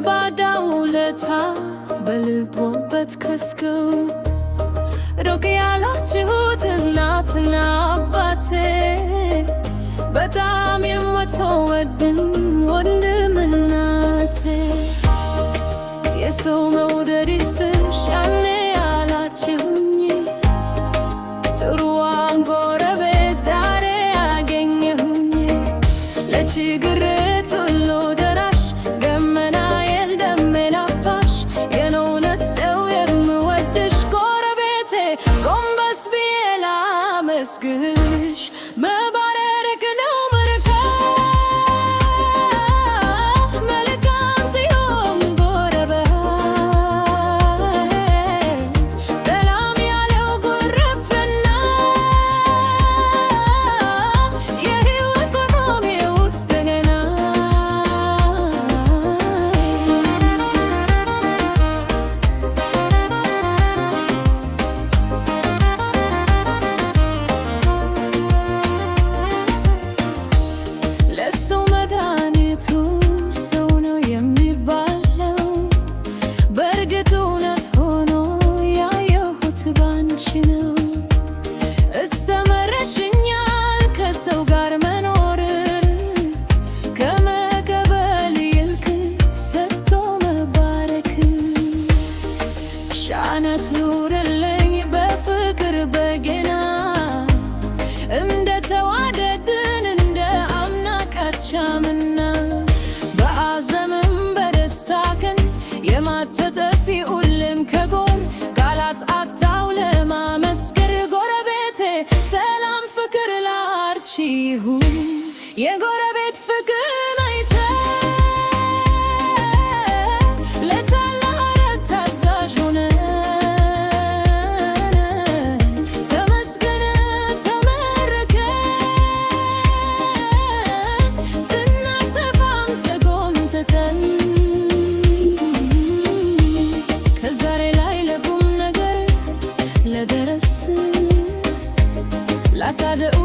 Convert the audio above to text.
የባዳ ውለታ በልቦበት ከስከው ሩቅ ያላችሁት እናትና አባቴ በጣም የምትወድን ወንድም እናቴ የሰው መውደድ ይስጥሽ ያኔ ያላችሁኝ ጥሩዋን ጎረቤት ዛሬ ያገኘሁኝ ለችግሬ ሁሉ ደራሽ ደመናዬን ደሜን አፋሽ የእውነት ሰው የምወድሽ ጎረቤቴ ጎንበስ ብዬ ላመስግንሽ መባረክ ነው መልካም ሲሆን ጎረቤት ሰላም ያለው ጉርብትና የሕይወት በቆሜ ውስጥ ገና ለሰው መድኃኒቱ ሰው ነው የሚባለው በእርግጥ እውነት ሆኖ ያየሁት ባንቺ ነው። እስተምረሽኛል ከሰው ጋር መኖር ከመቀበል ይልቅ ሰጥቶ መባረክ ሻናት ኑርልኝ በፍቅር በገና እንደተዋደድን እንደ አምና ካቻምና በአዘንም በደስታ ቀን የማትጠፊ ሁሌም ከጎን ቃላት አጣው ለማመስገን ጎረቤቴ ሰላም ፍቅር ላንቺ ይሁን የጎረቤት ፍቅር አይተ ለታላቅ ታዛዥ ሆነን ተመስገን ተመረከን ስናጠፋም ተጎምተተን ከዛሬ ላይ ለቁም ነገር ለደረስ ላሳደኡ